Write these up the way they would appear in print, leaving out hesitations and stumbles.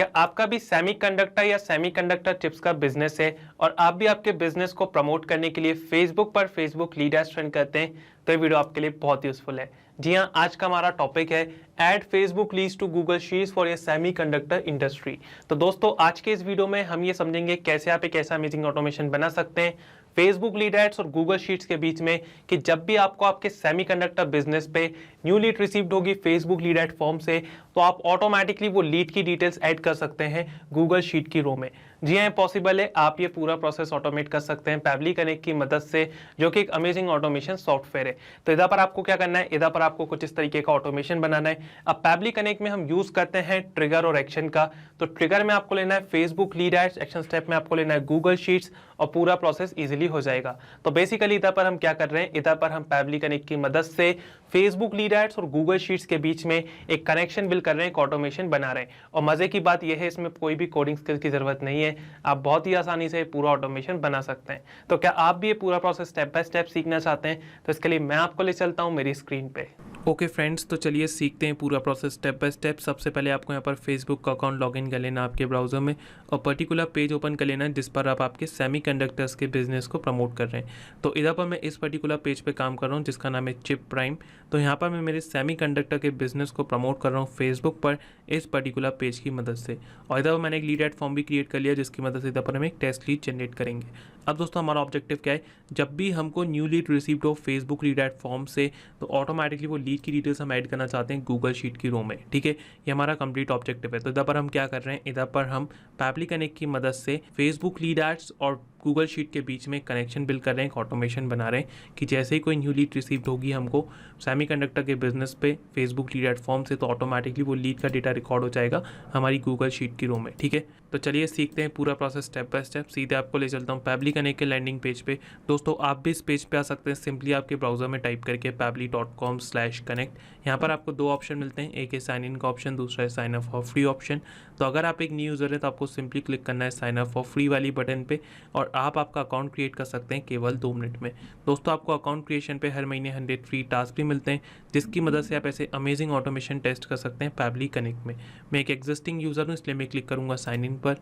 क्या आपका भी सेमीकंडक्टर या सेमीकंडक्टर चिप्स का बिजनेस है और आप भी आपके बिजनेस को प्रमोट करने के लिए फेसबुक पर फेसबुक लीड एड्स रन करते हैं तो ये वीडियो आपके लिए बहुत यूजफुल है। जी हाँ, आज का हमारा टॉपिक है add Facebook leads to Google Sheets for a semiconductor industry. तो दोस्तों, आज के इस वीडियो में हम ये समझेंगे कैसे आप एक ऐसा अमेजिंग ऑटोमेशन बना सकते हैं फेसबुक लीड एड्स और गूगल शीट्स के बीच में कि जब भी आपको आपके सेमीकंडक्टर बिजनेस पे न्यू लीड रिसीव्ड होगी फेसबुक लीड एड फॉर्म से, तो आप ऑटोमेटिकली वो लीड की डिटेल्स ऐड कर सकते हैं गूगल शीट की रो में। जी हाँ, पॉसिबल है। आप ये पूरा प्रोसेस ऑटोमेट कर सकते हैं पैबली कनेक्ट की मदद से, जो कि एक अमेजिंग ऑटोमेशन सॉफ्टवेयर है। तो इधर पर आपको क्या करना है, इधर पर आपको कुछ इस तरीके का ऑटोमेशन बनाना है। अब पैबली कनेक्ट में हम यूज करते हैं ट्रिगर और एक्शन का। तो ट्रिगर में आपको लेना है Facebook lead ads, action step में आपको लेना है गूगल शीट्स और पूरा प्रोसेस इजीली हो जाएगा। तो बेसिकली इधर पर हम क्या कर रहे हैं, इधर पर हम पैबली कनेक्ट की मदद से फेसबुक लीड एड्स और गूगल शीट्स के बीच में एक कनेक्शन बिल्ड कर रहे हैं, एक ऑटोमेशन बना रहे हैं। और मजे की बात यह है, इसमें कोई भी कोडिंग स्किल्स की जरूरत नहीं है, आप बहुत ही आसानी से पूरा ऑटोमेशन बना सकते हैं। तो क्या आप भी ये पूरा प्रोसेस स्टेप बाय स्टेप सीखना चाहते हैं, तो इसके लिए मैं आपको ले चलता हूँ मेरी स्क्रीन पे। ओके फ्रेंड्स, तो चलिए सीखते हैं पूरा प्रोसेस स्टेप बाय स्टेप। सबसे पहले आपको यहाँ पर फेसबुक का अकाउंट लॉगिन कर लेना आपके ब्राउज़र में और पर्टिकुलर पेज ओपन कर लेना जिस पर आप आपके सेमीकंडक्टर्स के बिजनेस को प्रमोट कर रहे हैं। तो इधर पर मैं इस पर्टिकुलर पेज पे काम कर रहा हूँ जिसका नाम है चिप प्राइम। तो यहाँ पर मैं मेरे सेमीकंडक्टर के बिजनेस को प्रमोट कर रहा हूँ फेसबुक पर इस पर्टिकुलर पेज की मदद से। और इधर मैंने एक लीड एड फॉर्म भी क्रिएट कर लिया जिसकी मदद से इधर पर हम एक टेस्ट लीड जनरेट करेंगे। अब दोस्तों, हमारा ऑब्जेक्टिव क्या है, जब भी हमको न्यू लीड रिसीव्ड हो फेसबुक लीड एड फॉर्म से, तो ऑटोमेटिकली वो लीड की डिटेल्स हम ऐड करना चाहते हैं गूगल शीट की रो में। ठीक है, ये हमारा कंप्लीट ऑब्जेक्टिव है। तो इधर पर हम क्या कर रहे हैं, इधर पर हम पैबली कनेक्ट की मदद से फेसबुक लीड एड्स और गूगल शीट के बीच में कनेक्शन बिल्ड कर रहे हैं, एक ऑटोमेशन बना रहे हैं कि जैसे ही कोई न्यू लीड रिसीव्ड होगी हमको सेमीकंडक्टर के बिजनेस पे फेसबुक लीड एड फॉर्म से, तो ऑटोमेटिकली वो लीड का डेटा रिकॉर्ड हो जाएगा हमारी गूगल शीट की रो में। ठीक है, तो चलिए सीखते हैं पूरा प्रोसेस स्टेप बाय स्टेप। सीधे आपको ले चलता हूँ पैबली कनेक्ट के लैंडिंग पेज पे। दोस्तों, आप भी इस पेज पे आ सकते हैं सिंपली आपके ब्राउजर में टाइप करके pably.com/connect। यहाँ पर आपको दो ऑप्शन मिलते हैं, एक है साइन इन का ऑप्शन, दूसरा है sign up for free option. तो अगर आप एक न्यू यूज़र है तो आपको सिंपली क्लिक करना है साइन अप फॉर फ्री वाली बटन पे और आप आपका अकाउंट क्रिएट कर सकते हैं केवल 2 मिनट में। दोस्तों, आपको अकाउंट क्रिएशन पे हर महीने 100 फ्री टास्क भी मिलते हैं जिसकी मदद से आप ऐसे अमेजिंग ऑटोमेशन टेस्ट कर सकते हैं पैबली कनेक्ट में। मैं एक एग्जिस्टिंग यूज़र हूँ इसलिए मैं क्लिक करूँगा साइन इन पर।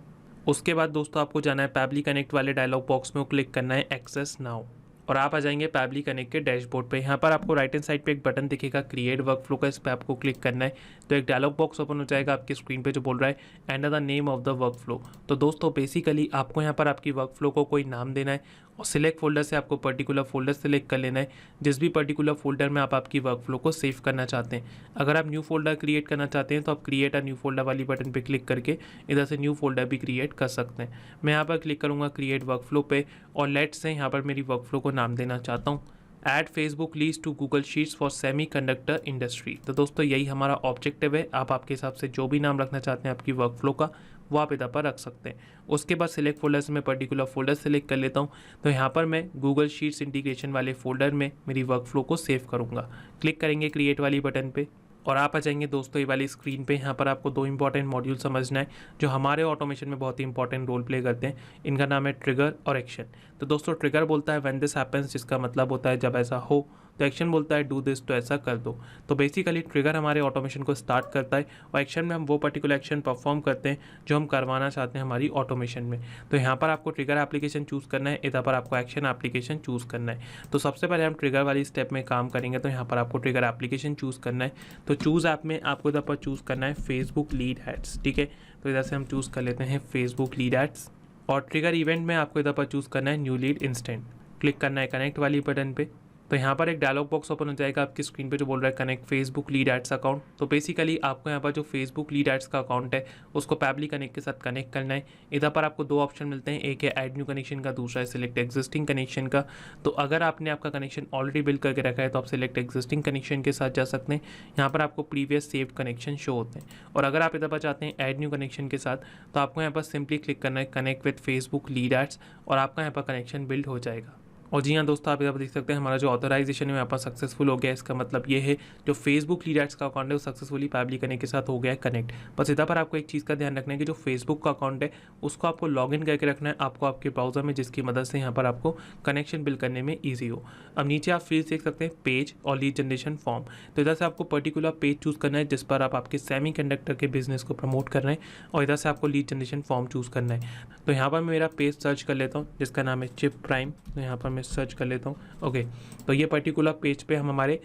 उसके बाद दोस्तों, आपको जाना है पैबली कनेक्ट वाले डायलॉग बॉक्स में, क्लिक करना है एक्सेस नाउ और आप आ जाएंगे पैबली कनेक्ट के डैशबोर्ड पे। यहाँ पर आपको राइट हैंड साइड पे एक बटन दिखेगा क्रिएट वर्कफ्लो का, इस पर आपको क्लिक करना है। तो एक डायलॉग बॉक्स ओपन हो जाएगा आपकी स्क्रीन पे जो बोल रहा है enter the name of the workflow. तो दोस्तों, बेसिकली आपको यहाँ पर आपकी वर्कफ्लो को कोई नाम देना है और सिलेक्ट फोल्डर से आपको पर्टिकुलर फोल्डर सेलेक्ट कर लेना है जिस भी पर्टिकुलर फोल्डर में आप आपकी वर्कफ्लो को सेव करना चाहते हैं। अगर आप न्यू फोल्डर क्रिएट करना चाहते हैं तो आप क्रिएट अ न्यू फोल्डर वाली बटन पे क्लिक करके इधर से न्यू फोल्डर भी क्रिएट कर सकते हैं। मैं यहाँ पर क्लिक करूँगा क्रिएट वर्कफ्लो पे और लेट्स से यहाँ पर मेरी वर्कफ्लो को नाम देना चाहता हूँ add Facebook leads to Google Sheets for semiconductor industry. तो दोस्तों, यही हमारा ऑब्जेक्टिव है। आप आपके हिसाब से जो भी नाम रखना चाहते हैं आपकी वर्कफ्लो का, वो आप इधर पर रख सकते हैं। उसके बाद सिलेक्ट फोल्डर से मैं पर्टिकुलर फोल्डर सेलेक्ट कर लेता हूँ। तो यहाँ पर मैं गूगल शीट्स इंटीग्रेशन वाले फोल्डर में मेरी वर्कफ्लो को सेव करूँगा। क्लिक करेंगे क्रिएट वाली बटन पे और आप आ जाएंगे दोस्तों ये वाली स्क्रीन पे। यहाँ पर आपको 2 इंपॉर्टेंट मॉड्यूल समझना है जो हमारे ऑटोमेशन में बहुत ही इंपॉर्टेंट रोल प्ले करते हैं। इनका नाम है ट्रिगर और एक्शन। तो दोस्तों, ट्रिगर बोलता है व्हेन दिस हैपेंस, जिसका मतलब होता है जब ऐसा हो। तो एक्शन बोलता है डू दिस, तो ऐसा कर दो। तो बेसिकली ट्रिगर हमारे ऑटोमेशन को स्टार्ट करता है और एक्शन में हम वो पर्टिकुलर एक्शन परफॉर्म करते हैं जो हम करवाना चाहते हैं हमारी ऑटोमेशन में। तो यहाँ पर आपको ट्रिगर एप्लीकेशन चूज़ करना है, इधर पर आपको एक्शन एप्लीकेशन चूज़ करना है। तो सबसे पहले हम ट्रिगर वाली स्टेप में काम करेंगे। तो यहाँ पर आपको ट्रिगर एप्लीकेशन चूज़ करना है। तो चूज़ ऐप में आपको इधर पर चूज़ करना है फेसबुक लीड एड्स। ठीक है, तो इधर से हम चूज़ कर लेते हैं फेसबुक लीड एड्स और ट्रिगर इवेंट में आपको इधर पर चूज़ करना है न्यू लीड इंस्टेंट। क्लिक करना है कनेक्ट वाली बटन पे। तो यहाँ पर एक डायलॉग बॉक्स ओपन हो जाएगा आपकी स्क्रीन पे जो बोल रहा है connect Facebook lead ads account. तो बेसिकली आपको यहाँ पर जो फेसबुक लीड एड्स का अकाउंट है उसको पैबली कनेक्ट के साथ कनेक्ट करना है। इधर पर आपको 2 ऑप्शन मिलते हैं, एक है ऐड न्यू कनेक्शन का, दूसरा है सिलेक्ट एग्जिस्टिंग कनेक्शन का। तो अगर आपने आपका कनेक्शन ऑलरेडी बिल्ड करके रखा है तो आप सिलेक्ट एग्जिस्टिंग कनेक्शन के साथ जा सकते हैं। यहाँ पर आपको प्रीवियस सेव्ड कनेक्शन शो होते हैं। और अगर आप इधर पर चाहते हैं ऐड न्यू कनेक्शन के साथ, तो आपको यहाँ पर सिंपली क्लिक करना है connect with Facebook lead ads और आपका यहाँ पर कनेक्शन बिल्ड हो जाएगा। और जी हाँ दोस्तों, आप यहाँ पर देख सकते हैं हमारा जो ऑथराइजेशन है यहाँ पर सक्सेसफुल हो गया है। इसका मतलब ये है जो फेसबुक लीड एड्स का अकाउंट है वो सक्सेसफुली पैबली कनेक्ट के साथ हो गया है कनेक्ट। बस इधर पर आपको एक चीज़ का ध्यान रखना है कि जो फेसबुक का अकाउंट है उसको आपको लॉगिन करके रखना है आपको आपके ब्राउजर में, जिसकी मदद से यहाँ पर आपको कनेक्शन बिल्ड करने में ईजी हो। अब नीचे आप फील्ड देख सकते हैं पेज और लीड जनरेशन फॉर्म। तो इधर से आपको पर्टिकुलर पेज चूज़ करना है जिस पर आप आपके सेमीकंडक्टर के बिजनेस को प्रमोट कर रहे हैं, और इधर से आपको लीड जनरेशन फॉर्म चूज़ करना है। तो यहाँ पर मैं मेरा पेज सर्च कर लेता हूँ जिसका नाम है चिप प्राइम। तो यहाँ पर मैं सर्च कर लेता हूँ। ओके, तो ये पर्टिकुलर पेज पे हम हमारे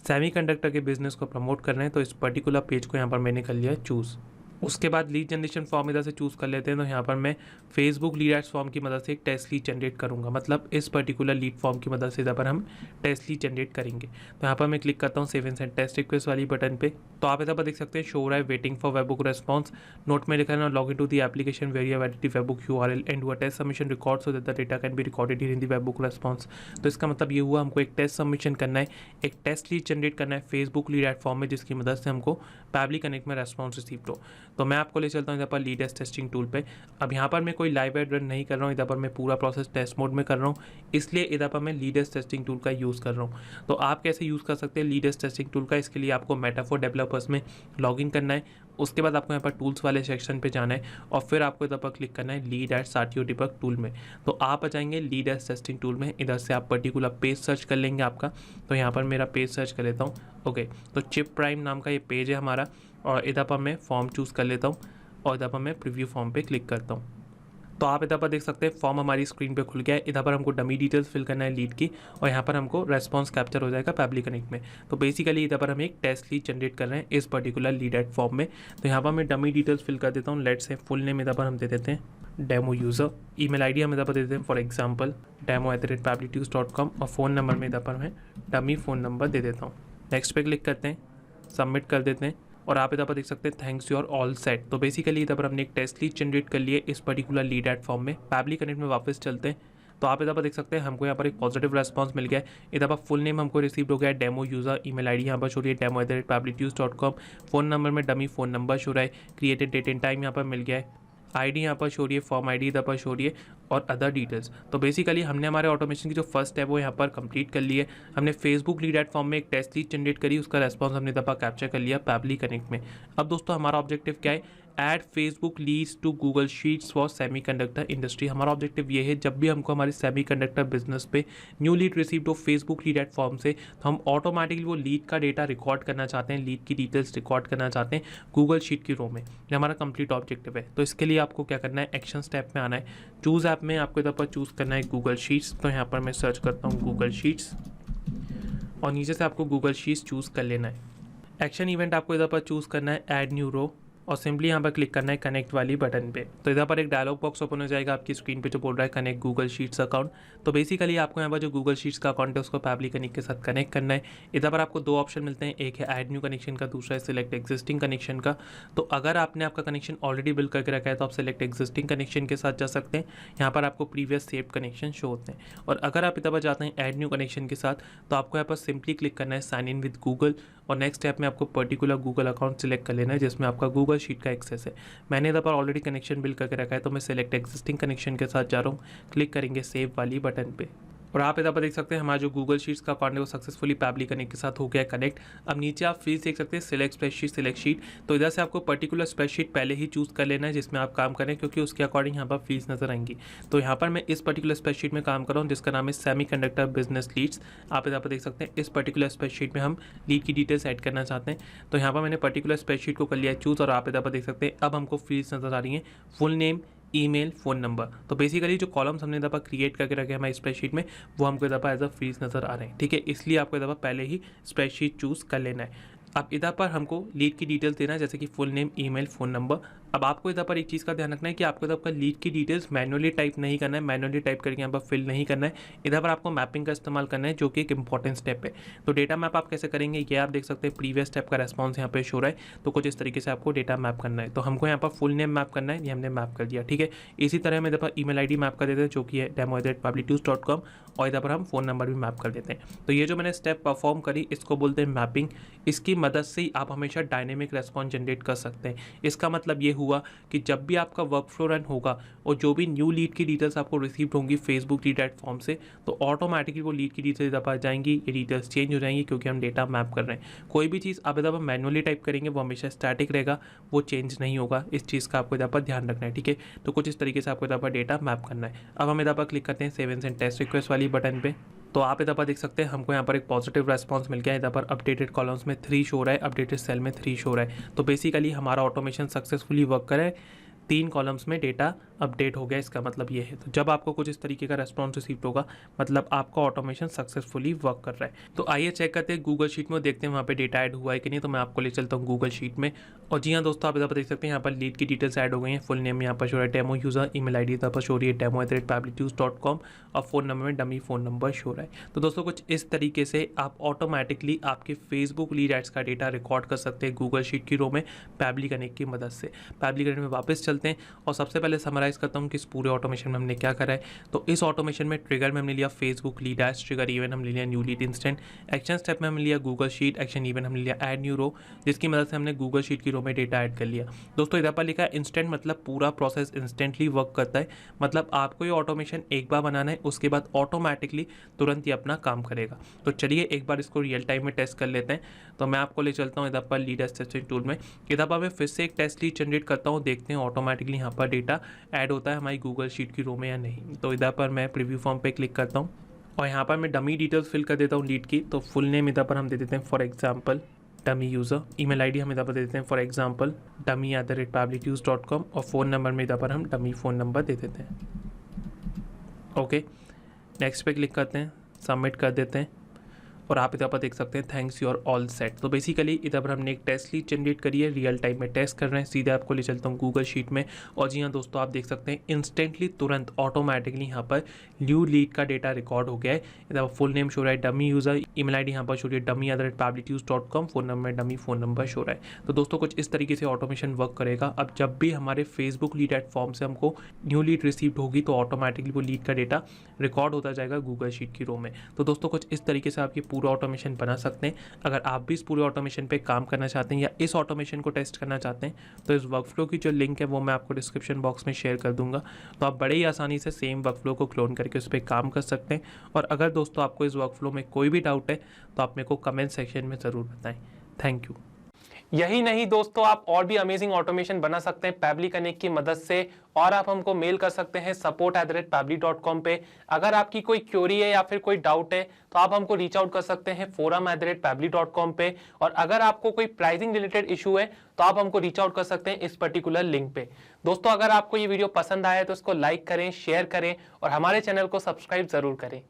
सेमीकंडक्टर के बिजनेस को प्रमोट कर रहे हैं, तो इस पर्टिकुलर पेज को यहाँ पर मैंने कर लिया है चूज़। उसके बाद लीड जनरेशन फॉर्म इधर से चूज़ कर लेते हैं। तो यहाँ पर मैं फेसबुक लीड एड्स फॉर्म की मदद से एक टेस्ट लीड जनरेट करूँगा, मतलब इस पर्टिकुलर लीड फॉर्म की मदद से इधर पर हम टेस्ट लीड जनरेट करेंगे। तो यहाँ पर मैं क्लिक करता हूँ save and send test request वाली बटन पे। तो आप इधर पर देख सकते हैं शो रहा है waiting for webhook response. Note में लिखा है ना log in to the application where you have edited webhook URL and do a test submission record so that the data can be recorded in the webhook response. तो इसका मतलब ये हुआ हमको एक टेस्ट सबमिशन करना है, एक टेस्ट लीड जनरेट करना है फेसबुक लीड एड फॉर्म में, जिसकी मदद से हमको पैबली कनेक्ट में रेस्पॉन्स रिसीव हो। तो मैं आपको ले चलता हूँ इधर पर लीड एड्स टेस्टिंग टूल पे। अब यहाँ पर मैं कोई लाइव एड रन नहीं कर रहा हूँ, इधर पर मैं पूरा प्रोसेस टेस्ट मोड में कर रहा हूँ, इसलिए इधर पर मैं लीड एड्स टेस्टिंग टूल का यूज़ कर रहा हूँ। तो आप कैसे यूज़ कर सकते हैं लीड एड्स टेस्टिंग टूल का, इसके लिए आपको मेटाफोर डेवलपर्स में लॉगिन करना है। उसके बाद आपको यहाँ पर टूल्स वाले सेक्शन पे जाना है और फिर आपको इधर पर क्लिक करना है lead ads RTO debug tool में। तो आप आ जाएंगे लीड एड्स टेस्टिंग टूल में, इधर से आप पर्टिकुलर पेज सर्च कर लेंगे आपका। तो यहाँ पर मेरा पेज सर्च कर लेता हूँ। ओके, तो चिप प्राइम नाम का ये पेज है हमारा, और इधर पर मैं फॉर्म चूज़ कर लेता हूँ और इधर पर मैं प्रीव्यू फॉर्म पे क्लिक करता हूँ। तो आप इधर पर देख सकते हैं फॉर्म हमारी स्क्रीन पे खुल गया है। इधर पर हमको डमी डिटेल्स फिल करना है लीड की, और यहाँ पर हमको रेस्पॉन्स कैप्चर हो जाएगा पैबली कनेक्ट में। तो बेसिकली इधर पर हम एक टेस्ट लीड जनरेट कर रहे हैं इस पर्टिकुलर लीड एड फॉर्म में। तो यहाँ पर मैं डमी डिटेल्स फिल कर देता हूँ। लेट से फुल नेम इधर पर हम दे देते हैं डेमो यूज़र, ईमेल आईडी हम इधर पर दे देते हैं फॉर एग्जांपल demo@pablitudes.com, और फ़ोन नंबर में इधर पर मैं डमी फ़ोन नंबर दे देता हूँ। नेक्स्ट पे क्लिक करते हैं, सबमिट कर देते हैं, और आप इधर पर देख सकते हैं thanks you are all set. तो बेसिकली इधर पर हमने एक टेस्ट लीड जनरेट कर लिए इस पर्टिकुलर लीड एड फॉर्म में। पैबली कनेक्ट में वापस चलते हैं। तो आप इधर पर देख सकते हैं हमको यहाँ पर एक पॉजिटिव रेस्पॉन्स मिल गया है। इधर पर फुल नेम हमको रिसीव हो गया है डेमो यूज़र, ईमेल आईडी यहाँ पर शो रही है demo@pablitudes.com, फ़ोन नंबर में डमी फ़ोन नंबर शो रहा है, क्रिएटेड डेट एंड टाइम यहाँ पर मिल गया है, आईडी यहाँ पर शो रही है, फॉर्म आईडी इधर पर शो रही है, और अदर डिटेल्स। तो बेसिकली हमने हमारे ऑटोमेशन की जो फर्स्ट स्टेप वो यहाँ पर कंप्लीट कर ली है। हमने फेसबुक लीड एड फॉर्म में एक टेस्ट लीड जनरेट करी, उसका रेस्पॉन्स हमने इधर पर कैप्चर कर लिया पैबली कनेक्ट में। अब दोस्तों हमारा ऑब्जेक्टिव क्या है, add Facebook leads to Google Sheets for semiconductor industry. हमारा ऑब्जेक्टिव ये है जब भी हमको हमारे सेमीकंडक्टर बिजनेस पे न्यू लीड रिसीव हो फेसबुक लीड एड फॉर्म से, तो हम ऑटोमेटिकली वो लीड का डेटा रिकॉर्ड करना चाहते हैं, लीड की डिटेल्स रिकॉर्ड करना चाहते हैं गूगल शीट की रो में। ये हमारा कंप्लीट ऑब्जेक्टिव है। तो इसके लिए आपको क्या करना है, एक्शन स्टेप में आना है। चूज़ ऐप में आपको इधर पर चूज़ करना है गूगल शीट्स। तो यहाँ पर मैं सर्च करता हूँ गूगल शीट्स, और नीचे से आपको गूगल शीट्स चूज़ कर लेना है। एक्शन इवेंट आपको इधर पर चूज़ करना है ऐड न्यू रो, और सिंपली यहाँ पर क्लिक करना है कनेक्ट वाली बटन पे। तो इधर पर एक डायलॉग बॉक्स ओपन हो जाएगा आपकी स्क्रीन पे जो बोल रहा है कनेक्ट गूगल शीट्स अकाउंट। तो बेसिकली आपको यहाँ पर जो गूगल शीट्स का अकाउंट है उसको पैबली कनेक्ट के साथ कनेक्ट करना है। इधर पर आपको दो ऑप्शन मिलते हैं, एक है ऐड न्यू कनेक्शन का, दूसरा है सिलेक्ट एग्जिस्टिंग कनेक्शन का। तो अगर आपने आपका कनेक्शन ऑलरेडी बिल्ड करके रखा है तो आप सिलेक्ट एग्जिस्टिंग कनेक्शन के साथ जा सकते हैं। यहाँ पर आपको प्रीवियस सेव्ड कनेक्शन शो होते हैं। और अगर आप इधर पर जाते हैं ऐड न्यू कनेक्शन के साथ, तो आपको यहाँ पर सिंपली क्लिक करना है साइन इन विद गूगल, और नेक्स्ट स्टेप में आपको पर्टिकुलर गूगल अकाउंट सिलेक्ट कर लेना है जिसमें आपका गूगल शीट का एक्सेस है। मैंने इधर पर ऑलरेडी कनेक्शन बिल्ड करके रखा है, तो मैं सिलेक्ट एग्जिस्टिंग कनेक्शन के साथ जा रहा हूँ, क्लिक करेंगे सेव वाली बटन पे। और आप इधर पर देख सकते हैं हमारा जो गूगल शीट्स का अकाउंट है वो सक्सेसफुली पैबली कनेक्ट के साथ हो गया है कनेक्ट। अब नीचे आप फील्ड देख सकते हैं सिलेक्ट स्प्रेडशीट सिलेक्ट शीट। तो इधर से आपको पर्टिकुलर स्प्रेडशीट पहले ही चूज़ कर लेना है जिसमें आप काम करें, क्योंकि उसके अकॉर्डिंग यहाँ पर फील्ड्स नजर आएंगी। तो यहाँ पर मैं इस पर्टिकुलर स्प्रेडशीट में काम कर रहा हूँ जिसका नाम है सेमीकंडक्टर बिजनेस लीड्स। आप इधर पर देख सकते हैं इस पर्टिकुलर स्प्रेडशीट में हम लीड की डिटेल्स ऐड करना चाहते हैं। तो यहाँ पर मैंने पर्टिकुलर स्प्रेडशीट को कर लिया है चूज़, और आप इधर पर देख सकते हैं अब हमको फील्ड्स नजर आ रही हैं, full name, email, phone number. तो बेसिकली जो कॉलम्स हमने इधर पर क्रिएट करके रखे हमारी स्प्रेडशीट में वो हमको इधर पर एज अ फील्ड्स नज़र आ रहे हैं। ठीक है, इसलिए आपको इधर पर पहले ही स्प्रेडशीट चूज़ कर लेना है। अब इधर पर हमको लीड की डिटेल्स देना है जैसे कि full name, email, phone number. अब आपको इधर पर एक चीज़ का ध्यान रखना है कि आपको इधर पर लीड की डिटेल्स मैनुअली टाइप नहीं करना है, मैनुअली टाइप करके यहाँ पर फिल नहीं करना है। इधर पर आपको मैपिंग का इस्तेमाल करना है जो कि एक इंपॉर्टेंट स्टेप है। तो डेटा मैप आप कैसे करेंगे ये आप देख सकते हैं, प्रीवियस स्टेप का रेस्पॉन्स यहाँ पे शो रहा है। तो कुछ इस तरीके से आपको डेटा मैप करना है। तो हमको यहाँ पर फुल नेम मैप करना है, ये हमने मैप कर दिया। ठीक है, इसी तरह हम इधर पर ईमेल आईडी मैप कर देते हैं जो कि है demo@pablitudes.com, और इधर पर हम फ़ोन नंबर भी मैप कर देते हैं। तो ये जो मैंने स्टेप परफॉर्म करी इसको बोलते हैं मैपिंग। इसकी मदद से ही आप हमेशा डायनेमिक रेस्पॉन्स जनरेट कर सकते हैं। इसका मतलब ये हुआ हुआ कि जब भी आपका वर्क फ्लो रन होगा और जो भी न्यू लीड की डिटेल्स आपको रिसीव होंगी फेसबुक लीड फॉर्म से, तो ऑटोमेटिकली वो लीड की डिटेल्स इधर पर जाएंगी, ये डिटेल्स चेंज हो जाएंगी क्योंकि हम डेटा मैप कर रहे हैं। कोई भी चीज़ आप इधर पर मैनुअली टाइप करेंगे वो हमेशा स्टैटिक रहेगा, वो चेंज नहीं होगा। इस चीज़ का आपको इधर पर ध्यान रखना है, ठीक है। तो कुछ इस तरीके से आपको इधर पर डेटा मैप करना है। अब हम इधर पर क्लिक करते हैं सेव एंड टेस्ट रिक्वेस्ट वाली बटन पे। तो आप इधर पर देख सकते हैं हमको यहाँ पर एक पॉजिटिव रेस्पॉन्स मिल गया है। इधर पर अपडेटेड कॉलम्स में 3 शो रहा है, अपडेटेड सेल में 3 शो रहा है। तो बेसिकली हमारा ऑटोमेशन सक्सेसफुली वर्क करे, 3 कॉलम्स में डेटा अपडेट हो गया, इसका मतलब ये है। तो जब आपको कुछ इस तरीके का रेस्पॉन्स रिसीव होगा मतलब आपका ऑटोमेशन सक्सेसफुली वर्क कर रहा है। तो आइए चेक करते हैं गूगल शीट में, देखते हैं वहाँ पे डेटा ऐड हुआ है कि नहीं। तो मैं आपको ले चलता हूँ गूगल शीट में। और जी हाँ दोस्तों, आप इधर पर देख सकते हैं यहाँ पर लीड की डिटेल्स ऐड हो गई हैं। फुल नेम यहाँ पर शो रहा है डेमो यूज़र, ईमेल आईडी इधर पर शो रही है demo@pablitudes.com और फ़ोन नंबर में डमी फ़ोन नंबर शो रहा है। तो दोस्तों कुछ इस तरीके से आप ऑटोमेटिकली आपके फेसबुक लीड एड्स का डेटा रिकॉर्ड कर सकते हैं गूगल शीट की रो में पैबली कनेक्ट की मदद से। पैबली कनेक्ट में वापस चलते हैं और सबसे पहले समराइज़ करता हूँ कि इस पूरे ऑटोमेशन में हमने क्या करा है। तो इस ऑटोमेशन में ट्रिगर में हमने लिया Facebook lead ads trigger, event हमने लिया new lead instant, action step में हमने लिया गूगल शीट, एक्शन इवेंट हमने लिया ऐड न्यू रो, जिसकी मदद से हमने गूगल शीट की रो में डेटा ऐड कर लिया। दोस्तों इधर पर लिखा है इंस्टेंट, मतलब पूरा प्रोसेस इंस्टेंटली वर्क करता है। मतलब आपको ये ऑटोमेशन एक बार बनाना है, उसके बाद ऑटोमेटिकली तुरंत ही अपना काम करेगा। तो चलिए एक बार इसको रियल टाइम में टेस्ट कर लेते हैं। तो मैं आपको ले चलता हूँ इधर पर लीड एड्स टेस्टिंग टूल में। इधर पर मैं फिर से एक टेस्ट लीड जनरेट करता हूँ, देखते हैं ऑटोमेटिकली यहाँ पर डेटा ऐड होता है हमारी गूगल शीट की रो में या नहीं। तो इधर पर मैं प्रीव्यू फॉर्म पे क्लिक करता हूँ और यहाँ पर मैं डमी डिटेल्स फिल कर देता हूँ लीड की। तो फुल नेम इधर पर हम दे देते हैं for example dummy user, email ID हम इधर पर दे देते हैं फॉर एग्जांपल dummy@pablitudes.com और फ़ोन नंबर में इधर पर हम डमी फ़ोन नंबर दे देते हैं। ओके, नेक्स्ट पे क्लिक करते हैं, सबमिट कर देते हैं और आप इधर पर देख सकते हैं thanks you are all set. तो बेसिकली इधर पर हमने एक टेस्ट लीड जनरेट करी है, रियल टाइम में टेस्ट कर रहे हैं। सीधे आपको ले चलता हूँ गूगल शीट में और जी हाँ दोस्तों, आप देख सकते हैं इंस्टेंटली तुरंत ऑटोमेटिकली यहाँ पर न्यू लीड का डेटा रिकॉर्ड हो गया है। इधर फुल नेम शो रहा है डमी यूज़र, ईमेल आईडी यहाँ पर शो रही है dummy@pablitudes.com, phone number dummy phone number show रहा है। तो दोस्तों कुछ इस तरीके से ऑटोमेशन वर्क करेगा। अब जब भी हमारे फेसबुक लीड एड फॉर्म से हमको न्यू लीड रिसीव्ड होगी तो ऑटोमेटिकली वो लीड का डेटा रिकॉर्ड होता जाएगा गूगल शीट की रो में। तो दोस्तों कुछ इस तरीके से आपकी पूरा ऑटोमेशन बना सकते हैं। अगर आप भी इस पूरे ऑटोमेशन पे काम करना चाहते हैं या इस ऑटोमेशन को टेस्ट करना चाहते हैं तो इस वर्कफ्लो की जो लिंक है वो मैं आपको डिस्क्रिप्शन बॉक्स में शेयर कर दूंगा। तो आप बड़े ही आसानी से सेम वर्कफ्लो को क्लोन करके उस पर काम कर सकते हैं। और अगर दोस्तों आपको इस वर्कफ्लो में कोई भी डाउट है तो आप मेरे को कमेंट सेक्शन में ज़रूर बताएं। Thank you. यही नहीं दोस्तों, आप और भी अमेजिंग ऑटोमेशन बना सकते हैं पैबली कनेक्ट की मदद से। और आप हमको मेल कर सकते हैं support@pably.com पे। अगर आपकी कोई क्वेरी है या फिर कोई डाउट है तो आप हमको रीच आउट कर सकते हैं forum@pably.com पे। और अगर आपको कोई प्राइसिंग रिलेटेड इशू है तो आप हमको रीच आउट कर सकते हैं इस पर्टिकुलर लिंक पे। दोस्तों अगर आपको ये वीडियो पसंद आया तो इसको लाइक करें, शेयर करें और हमारे चैनल को सब्सक्राइब जरूर करें।